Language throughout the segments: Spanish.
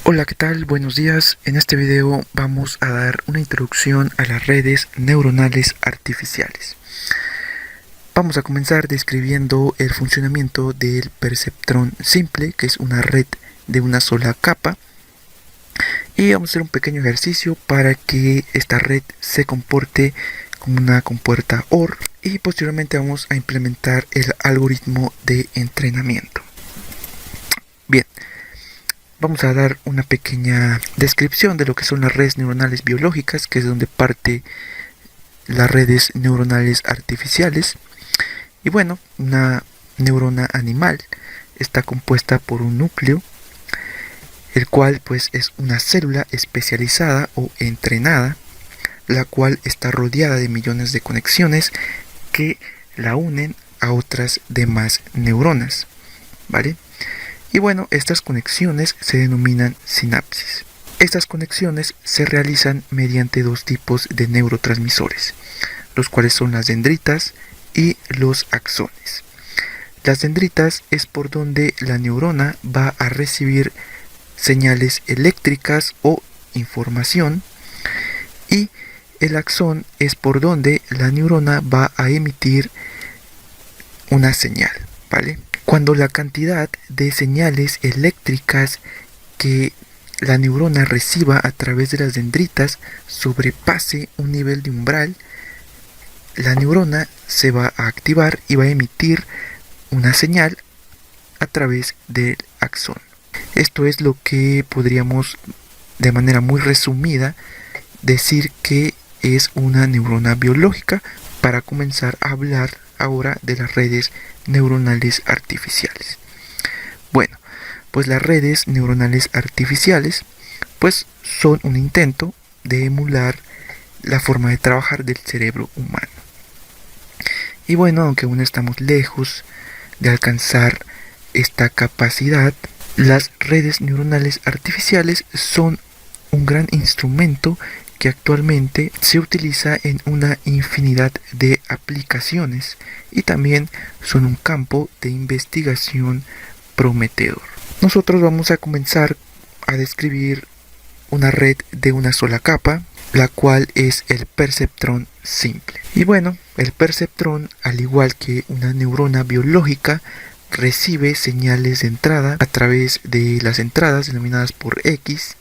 Hola, ¿qué tal? Buenos días. En este video vamos a dar una introducción a las redes neuronales artificiales. Vamos a comenzar describiendo el funcionamiento del perceptrón simple, que es una red de una sola capa. Y vamos a hacer un pequeño ejercicio para que esta red se comporte como una compuerta OR. Y posteriormente vamos a implementar el algoritmo de entrenamiento. Bien. Vamos a dar una pequeña descripción de lo que son las redes neuronales biológicas, que es donde parte las redes neuronales artificiales. Y bueno, una neurona animal está compuesta por un núcleo, el cual pues es una célula especializada o entrenada, la cual está rodeada de millones de conexiones que la unen a otras demás neuronas, ¿vale? Y bueno, estas conexiones se denominan sinapsis. Estas conexiones se realizan mediante dos tipos de neurotransmisores, los cuales son las dendritas y los axones. Las dendritas es por donde la neurona va a recibir señales eléctricas o información, y el axón es por donde la neurona va a emitir una señal, ¿vale? Cuando la cantidad de señales eléctricas que la neurona reciba a través de las dendritas sobrepase un nivel de umbral, la neurona se va a activar y va a emitir una señal a través del axón. Esto es lo que podríamos, de manera muy resumida, decir que es una neurona biológica, para comenzar a hablar ahora de las redes neuronales artificiales. Bueno, pues las redes neuronales artificiales pues son un intento de emular la forma de trabajar del cerebro humano. Y bueno, aunque aún estamos lejos de alcanzar esta capacidad, las redes neuronales artificiales son un gran instrumento que actualmente se utiliza en una infinidad de aplicaciones, y también son un campo de investigación prometedor. Nosotros vamos a comenzar a describir una red de una sola capa, la cual es el perceptrón simple. Y bueno, el perceptrón, al igual que una neurona biológica, recibe señales de entrada a través de las entradas denominadas por X,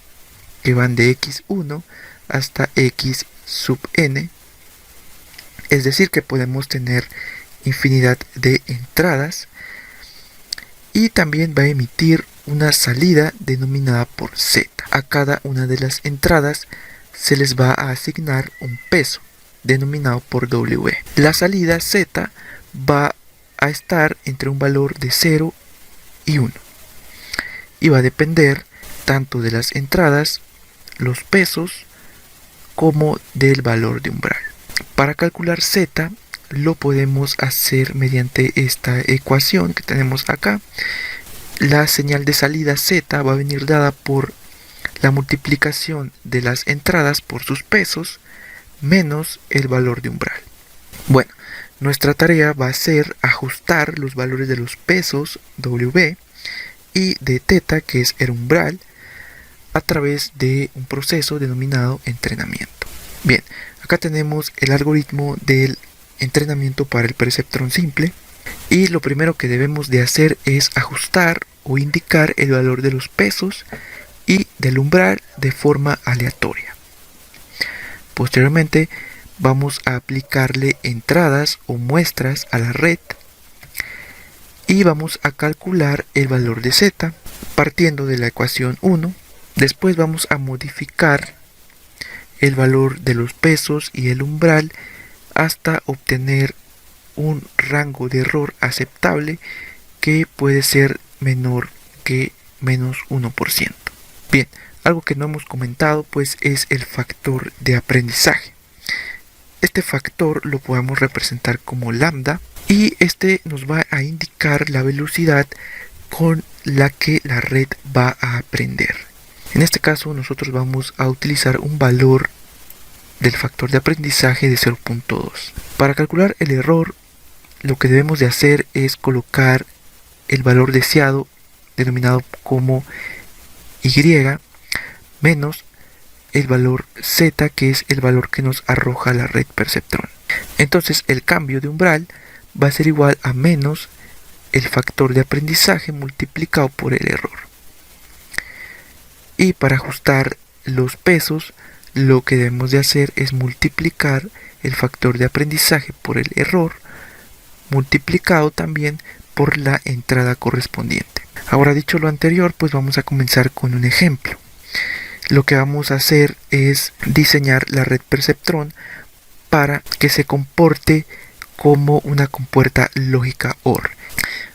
que van de X1 hasta X sub n, es decir que podemos tener infinidad de entradas, y también va a emitir una salida denominada por Z. A cada una de las entradas se les va a asignar un peso denominado por W. La salida Z va a estar entre un valor de 0 y 1 y va a depender tanto de las entradas, los pesos, como del valor de umbral. Para calcular Z lo podemos hacer mediante esta ecuación que tenemos acá. La señal de salida Z va a venir dada por la multiplicación de las entradas por sus pesos menos el valor de umbral. Bueno, nuestra tarea va a ser ajustar los valores de los pesos W y de teta, que es el umbral, a través de un proceso denominado entrenamiento. Bien, acá tenemos el algoritmo del entrenamiento para el perceptrón simple, y lo primero que debemos de hacer es ajustar o indicar el valor de los pesos y del umbral de forma aleatoria. Posteriormente vamos a aplicarle entradas o muestras a la red y vamos a calcular el valor de Z partiendo de la ecuación 1. Después vamos a modificar el valor de los pesos y el umbral hasta obtener un rango de error aceptable que puede ser menor que menos 1%. Bien, algo que no hemos comentado pues es el factor de aprendizaje. Este factor lo podemos representar como lambda, y este nos va a indicar la velocidad con la que la red va a aprender. En este caso nosotros vamos a utilizar un valor del factor de aprendizaje de 0.2. Para calcular el error, lo que debemos de hacer es colocar el valor deseado denominado como Y menos el valor z, que es el valor que nos arroja la red perceptrón. Entonces el cambio de umbral va a ser igual a menos el factor de aprendizaje multiplicado por el error. Y para ajustar los pesos, lo que debemos de hacer es multiplicar el factor de aprendizaje por el error, multiplicado también por la entrada correspondiente. Ahora, dicho lo anterior, pues vamos a comenzar con un ejemplo. Lo que vamos a hacer es diseñar la red perceptrón para que se comporte como una compuerta lógica OR.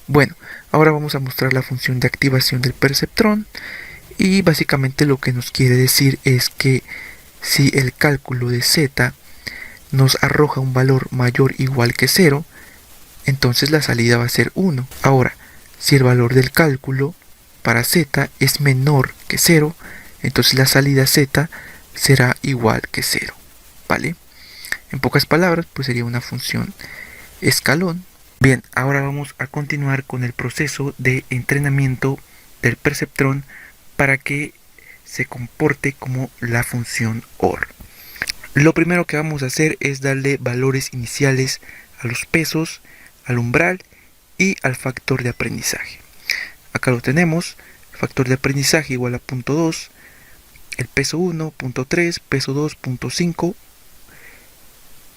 Bueno, ahora vamos a mostrar la función de activación del perceptrón, y básicamente lo que nos quiere decir es que si el cálculo de z nos arroja un valor mayor o igual que 0, entonces la salida va a ser 1. Ahora, si el valor del cálculo para z es menor que 0, entonces la salida z será igual que 0, ¿vale? En pocas palabras, pues sería una función escalón. Bien, ahora vamos a continuar con el proceso de entrenamiento del perceptrón para que se comporte como la función OR. Lo primero que vamos a hacer es darle valores iniciales a los pesos, al umbral y al factor de aprendizaje. Acá lo tenemos, factor de aprendizaje igual a 0.2, el peso 1, 0.3, peso 2, 0.5,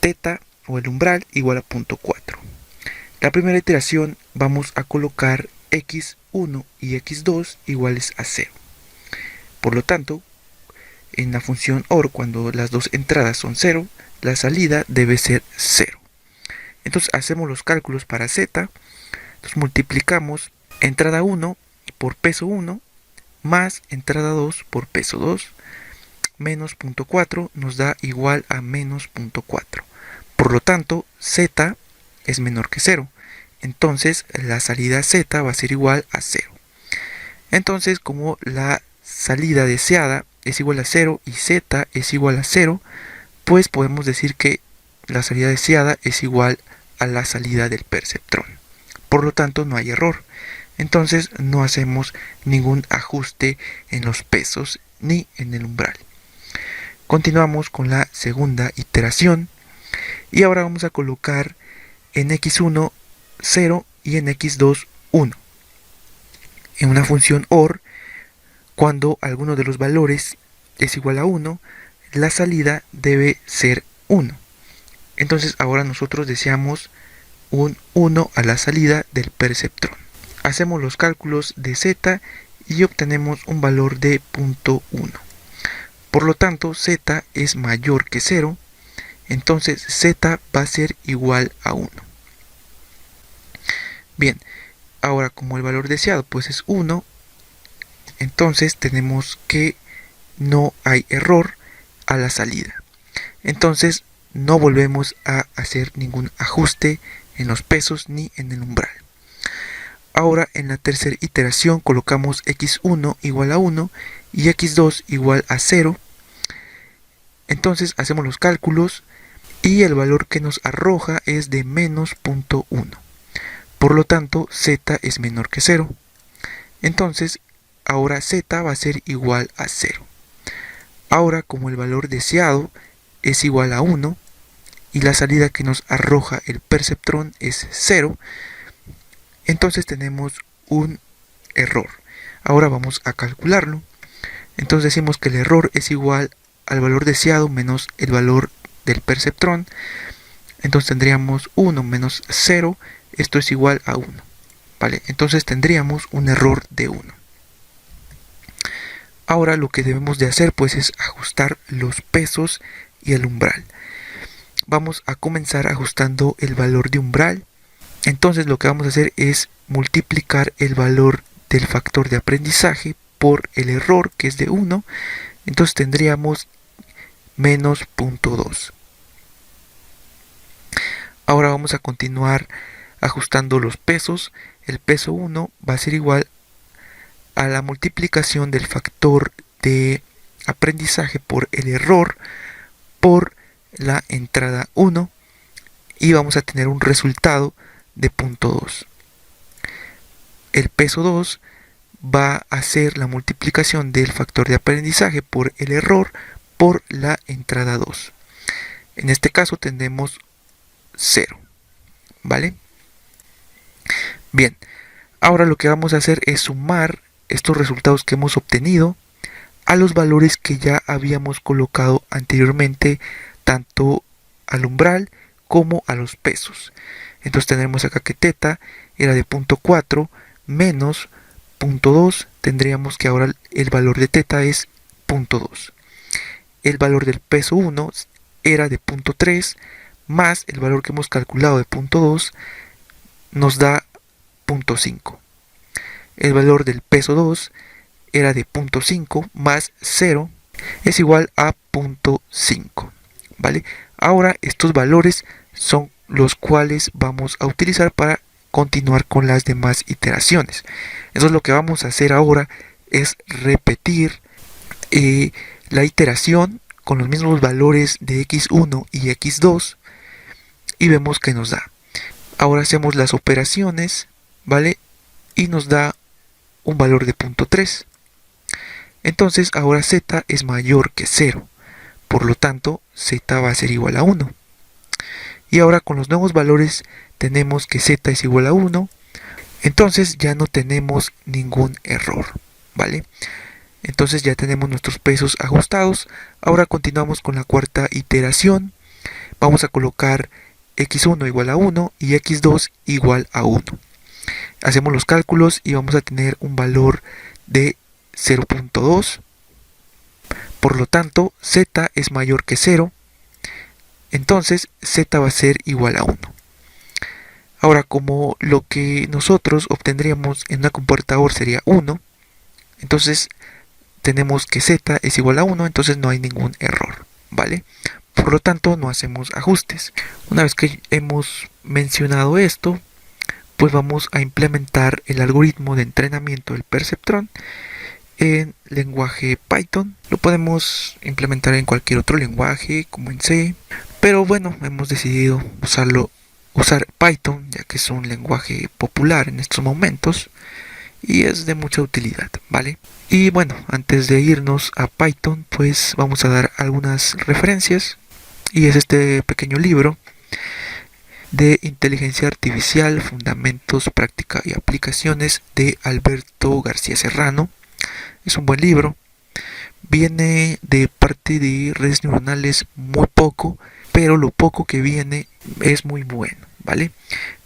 teta o el umbral igual a 0.4. La primera iteración vamos a colocar x1 y x2 iguales a 0. Por lo tanto, en la función OR, cuando las dos entradas son 0, la salida debe ser 0. Entonces hacemos los cálculos para z. Entonces multiplicamos entrada 1 por peso 1 más entrada 2 por peso 2 menos 0.4 nos da igual a menos 0.4. Por lo tanto, z es menor que 0. Entonces la salida z va a ser igual a 0. Entonces, como la salida deseada es igual a 0 y z es igual a 0, pues podemos decir que la salida deseada es igual a la salida del perceptrón. Por lo tanto, no hay error. Entonces no hacemos ningún ajuste en los pesos ni en el umbral. Continuamos con la segunda iteración y ahora vamos a colocar en x1 0 y en x2 1. En una función OR, cuando alguno de los valores es igual a 1, la salida debe ser 1. Entonces ahora nosotros deseamos un 1 a la salida del perceptrón. Hacemos los cálculos de z y obtenemos un valor de 0.1. Por lo tanto, z es mayor que 0, entonces z va a ser igual a 1. Bien, ahora como el valor deseado pues es 1, entonces tenemos que no hay error a la salida. Entonces no volvemos a hacer ningún ajuste en los pesos ni en el umbral. Ahora en la tercera iteración colocamos x1 igual a 1 y x2 igual a 0. Entonces hacemos los cálculos y el valor que nos arroja es de menos 0.1. Por lo tanto, z es menor que 0. Entonces, ahora z va a ser igual a 0. Ahora, como el valor deseado es igual a 1 y la salida que nos arroja el perceptrón es 0, entonces tenemos un error. Ahora vamos a calcularlo. Entonces decimos que el error es igual al valor deseado menos el valor del perceptrón. Entonces tendríamos 1 menos 0, esto es igual a 1. ¿Vale? Entonces tendríamos un error de 1. Ahora lo que debemos de hacer pues es ajustar los pesos y el umbral. Vamos a comenzar ajustando el valor de umbral. Entonces lo que vamos a hacer es multiplicar el valor del factor de aprendizaje por el error, que es de 1. Entonces tendríamos menos 0.2. Ahora vamos a continuar ajustando los pesos. El peso 1 va a ser igual a la multiplicación del factor de aprendizaje por el error por la entrada 1 y vamos a tener un resultado de 0.2. El peso 2 va a ser la multiplicación del factor de aprendizaje por el error por la entrada 2. En este caso tendremos 0, ¿vale? Bien, ahora lo que vamos a hacer es sumar estos resultados que hemos obtenido a los valores que ya habíamos colocado anteriormente, tanto al umbral como a los pesos. Entonces tendremos acá que teta era de 0.4 menos 0.2, tendríamos que ahora el valor de teta es 0.2. El valor del peso 1 era de 0.3 más el valor que hemos calculado de 0.2 nos da 0.5. El valor del peso 2 era de 0.5 más 0 es igual a 0.5, ¿vale? Ahora estos valores son los cuales vamos a utilizar para continuar con las demás iteraciones. Entonces lo que vamos a hacer ahora es repetir la iteración con los mismos valores de x1 y x2 y vemos que nos da. Ahora hacemos las operaciones, ¿vale? Y nos da un valor de 0.3. Entonces ahora z es mayor que 0. Por lo tanto, z va a ser igual a 1. Y ahora con los nuevos valores tenemos que z es igual a 1. Entonces ya no tenemos ningún error, ¿vale? Entonces ya tenemos nuestros pesos ajustados. Ahora continuamos con la cuarta iteración. Vamos a colocar x1 igual a 1 y x2 igual a 1. Hacemos los cálculos y vamos a tener un valor de 0.2. Por lo tanto, z es mayor que 0. Entonces, z va a ser igual a 1. Ahora, como lo que nosotros obtendríamos en una comportador sería 1, entonces tenemos que z es igual a 1, entonces no hay ningún error, ¿vale? Por lo tanto, no hacemos ajustes. Una vez que hemos mencionado esto, pues vamos a implementar el algoritmo de entrenamiento del perceptrón en lenguaje Python. Lo podemos implementar en cualquier otro lenguaje, como en C, pero bueno, hemos decidido usar Python, ya que es un lenguaje popular en estos momentos y es de mucha utilidad, ¿vale? Y bueno, antes de irnos a Python, pues vamos a dar algunas referencias, y es este pequeño libro de Inteligencia Artificial, Fundamentos, Práctica y Aplicaciones, de Alberto García Serrano. Es un buen libro. Viene de parte de redes neuronales muy poco, pero lo poco que viene es muy bueno, ¿vale?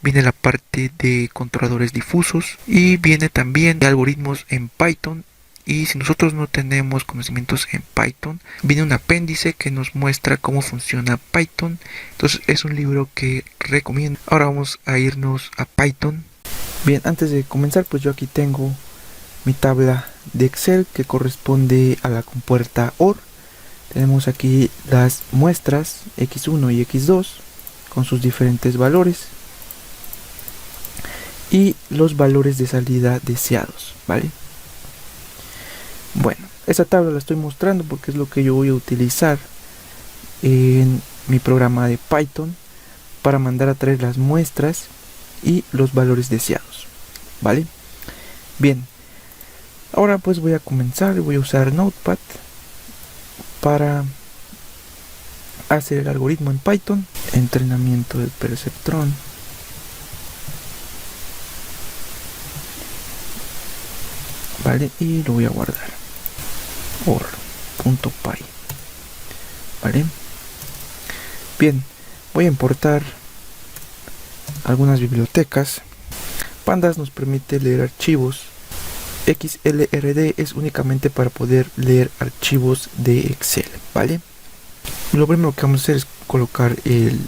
Viene la parte de controladores difusos y viene también de algoritmos en Python. Y si nosotros no tenemos conocimientos en Python, viene un apéndice que nos muestra cómo funciona Python. Entonces es un libro que recomiendo. Ahora vamos a irnos a Python. Bien, antes de comenzar, pues yo aquí tengo mi tabla de Excel que corresponde a la compuerta OR. Tenemos aquí las muestras x1 y x2 con sus diferentes valores y los valores de salida deseados, ¿vale? Bueno, esta tabla la estoy mostrando porque es lo que yo voy a utilizar en mi programa de Python para mandar a traer las muestras y los valores deseados, ¿vale? Bien, ahora pues voy a comenzar. Voy a usar Notepad para hacer el algoritmo en Python. Entrenamiento del perceptrón. Vale, y lo voy a guardar. or.py. Vale. Bien, voy a importar algunas bibliotecas. Pandas nos permite leer archivos. XLRD es únicamente para poder leer archivos de Excel, ¿vale? Lo primero que vamos a hacer es colocar el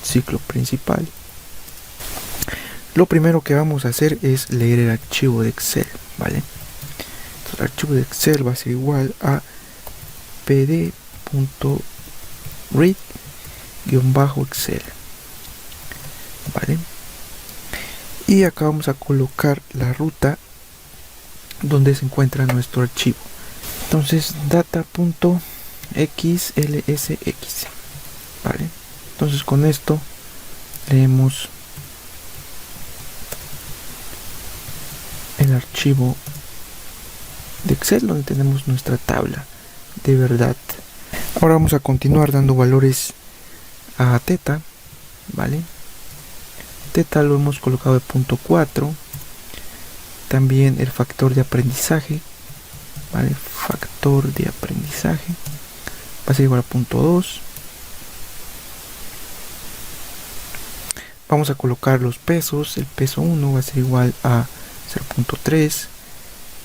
ciclo principal. Lo primero que vamos a hacer es leer el archivo de Excel, ¿vale? Entonces, el archivo de Excel va a ser igual a pd.read-excel, ¿vale? Y acá vamos a colocar la ruta donde se encuentra nuestro archivo. Entonces data.xlsx, ¿vale? Entonces con esto leemos el archivo de Excel, donde tenemos nuestra tabla de verdad. Ahora vamos a continuar dando valores a teta, ¿vale? Teta lo hemos colocado de punto 4. También el factor de aprendizaje, ¿vale? Factor de aprendizaje va a ser igual a punto 2. Vamos a colocar los pesos. El peso 1 va a ser igual a 0.3.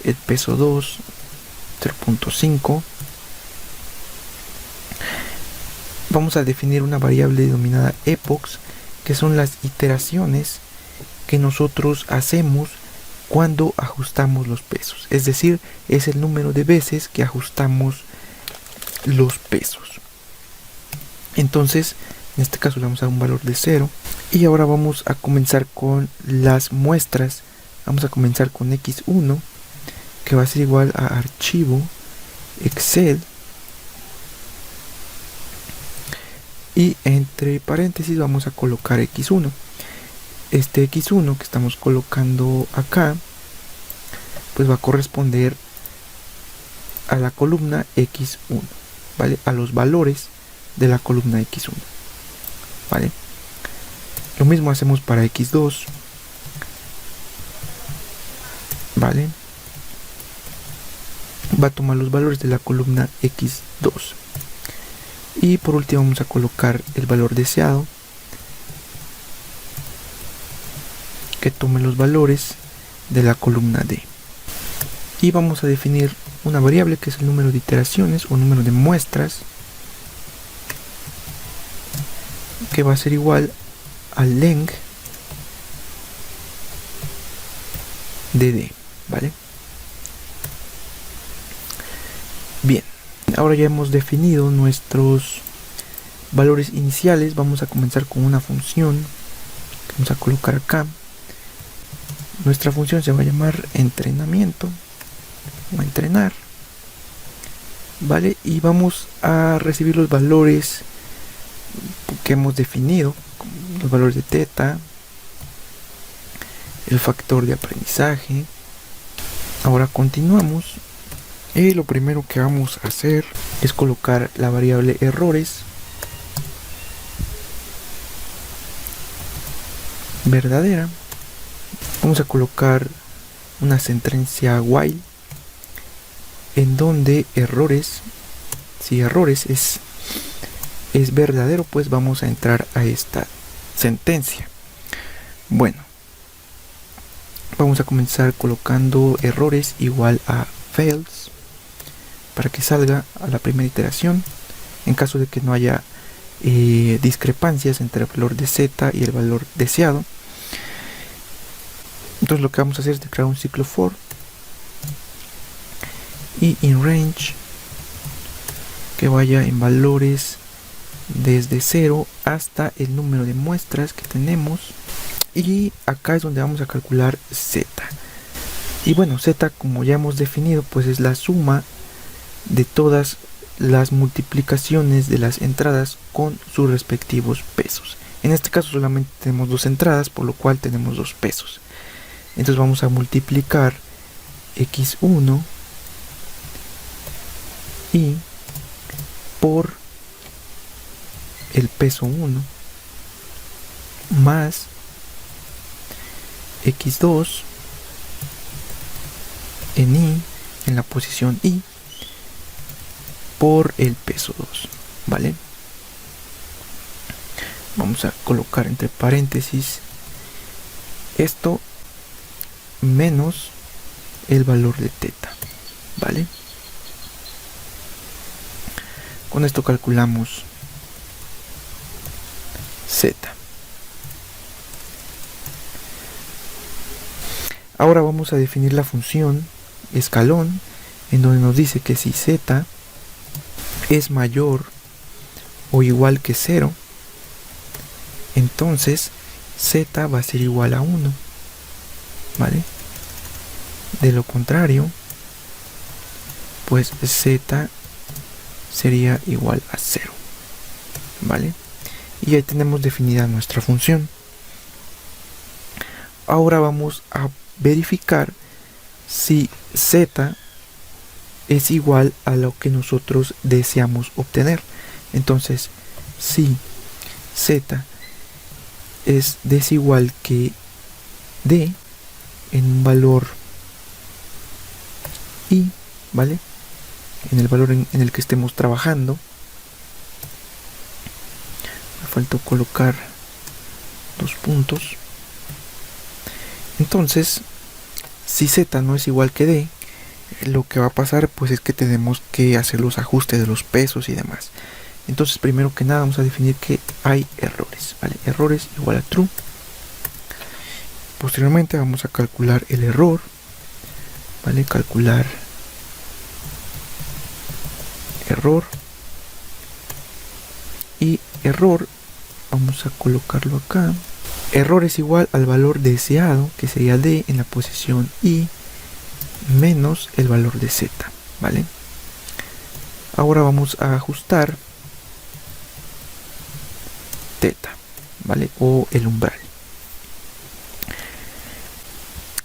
El peso 2, 0.5. Vamos a definir una variable denominada epochs, que son las iteraciones que nosotros hacemos cuando ajustamos los pesos. Es decir, es el número de veces que ajustamos los pesos. Entonces, en este caso le vamos a dar un valor de 0. Y ahora vamos a comenzar con las muestras. Vamos a comenzar con x1, que va a ser igual a archivo Excel. Y entre paréntesis vamos a colocar x1. Este x1 que estamos colocando acá, pues va a corresponder a la columna x1, ¿vale? A los valores de la columna x1, ¿vale? Lo mismo hacemos para x2, ¿vale? Va a tomar los valores de la columna x2. Y por último vamos a colocar el valor deseado, que tome los valores de la columna D. Y vamos a definir una variable que es el número de iteraciones o número de muestras, que va a ser igual al length de D, ¿vale? Bien, ahora ya hemos definido nuestros valores iniciales. Vamos a comenzar con una función que vamos a colocar acá. Nuestra función se va a llamar entrenamiento o entrenar, ¿vale? Y vamos a recibir los valores que hemos definido, los valores de teta, el factor de aprendizaje. Ahora continuamos y lo primero que vamos a hacer es colocar la variable errores verdadera. Vamos a colocar una sentencia while en donde errores, si errores es verdadero, pues vamos a entrar a esta sentencia. Bueno, vamos a comenzar colocando errores igual a fails para que salga a la primera iteración. En caso de que no haya discrepancias entre el valor de z y el valor deseado, entonces lo que vamos a hacer es declarar un ciclo for y in range que vaya en valores desde 0 hasta el número de muestras que tenemos, y acá es donde vamos a calcular z. Y bueno, z, como ya hemos definido, pues es la suma de todas las multiplicaciones de las entradas con sus respectivos pesos. En este caso solamente tenemos dos entradas, por lo cual tenemos dos pesos. Entonces vamos a multiplicar x1 y por el peso 1 más x2 en i, en la posición i, por el peso 2, ¿vale? Vamos a colocar entre paréntesis esto menos el valor de teta, ¿vale? Con esto calculamos z. Ahora vamos a definir la función escalón, en donde nos dice que si z es mayor o igual que 0, entonces z va a ser igual a 1, ¿vale? De lo contrario, pues z sería igual a 0, ¿vale? Y ahí tenemos definida nuestra función. Ahora vamos a verificar si z es igual a lo que nosotros deseamos obtener. Entonces, si z es desigual que d en un valor i, ¿vale? En el valor en el que estemos trabajando. Me faltó colocar 2 puntos. Entonces, si z no es igual que d, lo que va a pasar pues es que tenemos que hacer los ajustes de los pesos y demás. Entonces, primero que nada vamos a definir que hay errores, ¿vale? Errores igual a true. Posteriormente vamos a calcular el error, ¿vale? Calcular error, y error vamos a colocarlo acá. Error es igual al valor deseado, que sería d en la posición i, menos el valor de z, ¿vale? Ahora vamos a ajustar teta, ¿vale? O el umbral.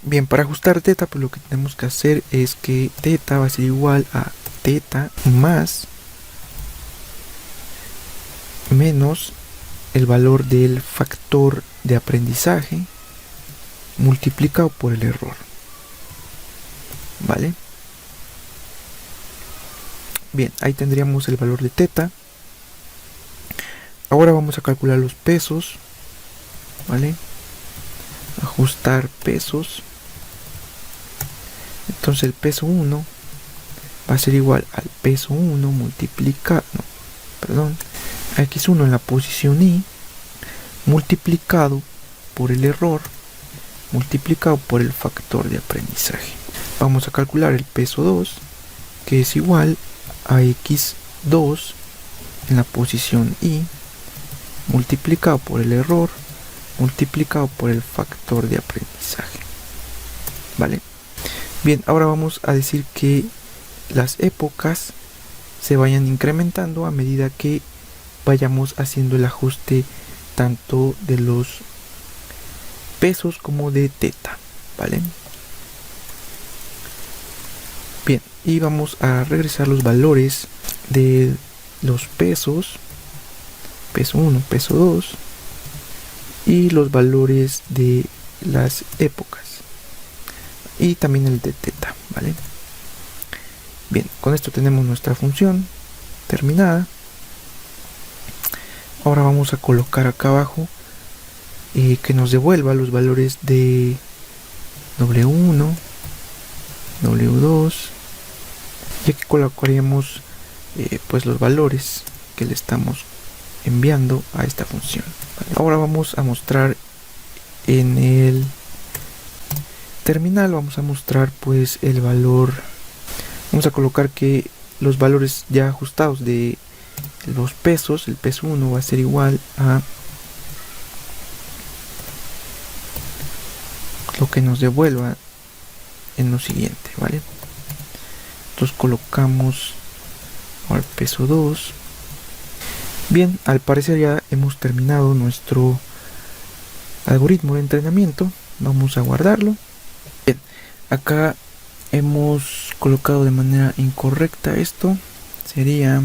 Bien, para ajustar teta, pues lo que tenemos que hacer es que teta va a ser igual a teta más menos el valor del factor de aprendizaje multiplicado por el error, ¿vale? Bien, ahí tendríamos el valor de teta. Ahora vamos a calcular los pesos, ¿vale? Ajustar pesos. Entonces el peso 1 va a ser igual al peso 1 multiplicado, a x1 en la posición i, multiplicado por el error, multiplicado por el factor de aprendizaje. Vamos a calcular el peso 2, que es igual a x2 en la posición i, multiplicado por el error, multiplicado por el factor de aprendizaje, ¿vale? Bien, ahora vamos a decir que las épocas se vayan incrementando a medida que vayamos haciendo el ajuste tanto de los pesos como de teta, ¿vale? Bien, y vamos a regresar los valores de los pesos, peso 1, peso 2, y los valores de las épocas, y también el de teta, ¿vale? Bien, con esto tenemos nuestra función terminada. Ahora vamos a colocar acá abajo que nos devuelva los valores de W1, W2, y aquí colocaríamos pues los valores que le estamos enviando a esta función, ¿vale? Ahora vamos a mostrar en el terminal, vamos a mostrar pues el valor. Vamos a colocar que los valores ya ajustados de los pesos, el peso 1 va a ser igual a lo que nos devuelva en lo siguiente, ¿vale? Entonces colocamos ahora el peso 2. Bien, al parecer ya hemos terminado nuestro algoritmo de entrenamiento. Vamos a guardarlo. Bien, acá hemos colocado de manera incorrecta esto. Sería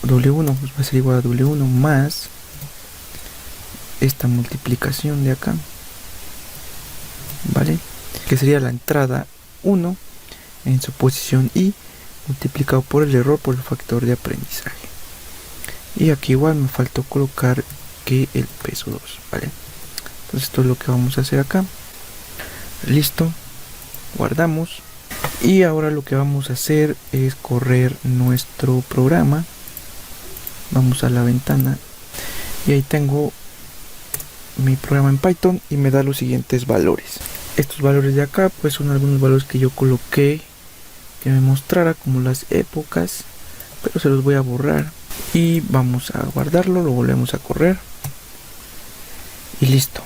W1, pues va a ser igual a W1 más esta multiplicación de acá, ¿vale? Que sería la entrada 1 en su posición i multiplicado por el error por el factor de aprendizaje. Y aquí igual me faltó colocar que el peso 2, ¿vale? Entonces esto es lo que vamos a hacer acá. Listo, guardamos. Y ahora lo que vamos a hacer es correr nuestro programa. Vamos a la ventana y ahí tengo mi programa en Python y me da los siguientes valores. Estos valores de acá pues son algunos valores que yo coloqué que me mostrara como las épocas, pero se los voy a borrar y vamos a guardarlo, lo volvemos a correr y listo.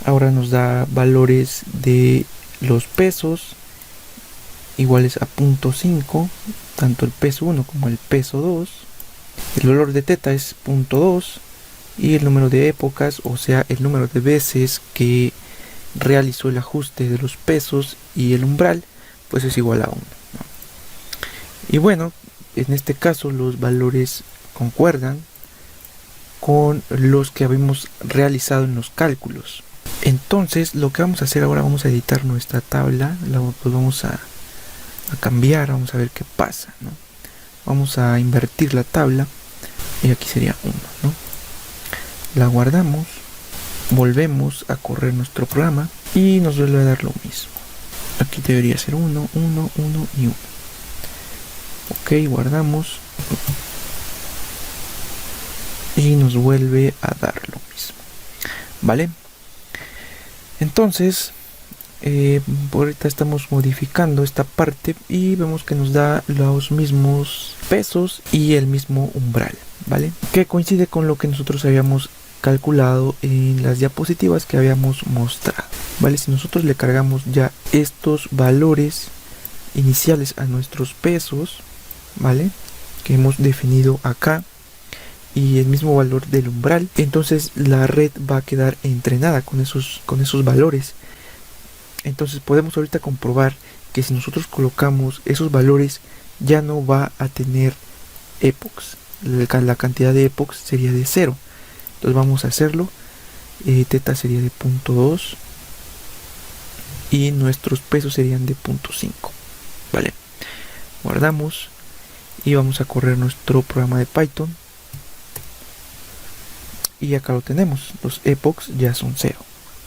Ahora nos da valores de los pesos iguales a 0.5, tanto el peso 1 como el peso 2. El valor de teta es 0.2 y el número de épocas, o sea el número de veces que realizó el ajuste de los pesos y el umbral, pues es igual a 1, ¿no? Y bueno, en este caso los valores concuerdan con los que habíamos realizado en los cálculos. Entonces lo que vamos a hacer ahora, vamos a editar nuestra tabla, pues vamos a cambiar, vamos a ver qué pasa, ¿no? Vamos a invertir la tabla y aquí sería 1, ¿no? La guardamos, volvemos a correr nuestro programa y nos vuelve a dar lo mismo. Aquí debería ser 1, 1, 1 y 1. Ok, guardamos y nos vuelve a dar lo mismo, ¿vale? Entonces ahorita estamos modificando esta parte y vemos que nos da los mismos pesos y el mismo umbral, ¿vale? Que coincide con lo que nosotros habíamos calculado en las diapositivas que habíamos mostrado, ¿vale? Si nosotros le cargamos ya estos valores iniciales a nuestros pesos, ¿vale? Que hemos definido acá, y el mismo valor del umbral, entonces la red va a quedar entrenada con esos valores. Entonces podemos ahorita comprobar que si nosotros colocamos esos valores ya no va a tener epochs, la cantidad de epochs sería de 0. Entonces vamos a hacerlo, teta sería de 0.2 y nuestros pesos serían de 0.5, ¿vale? Guardamos y vamos a correr nuestro programa de Python y acá lo tenemos, los epochs ya son 0,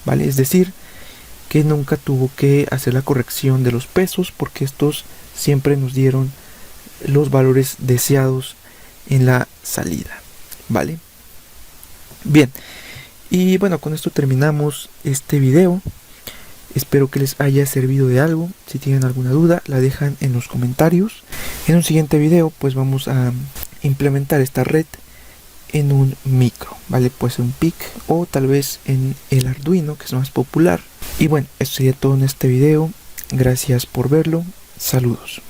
¿vale? Es decir, que nunca tuvo que hacer la corrección de los pesos porque estos siempre nos dieron los valores deseados en la salida, ¿vale? Bien, y bueno, con esto terminamos este video. Espero que les haya servido de algo. Si tienen alguna duda, la dejan en los comentarios. En un siguiente video pues vamos a implementar esta red en un micro, ¿vale? Pues un PIC o tal vez en el Arduino, que es más popular. Y bueno, esto sería todo en este video. Gracias por verlo. Saludos.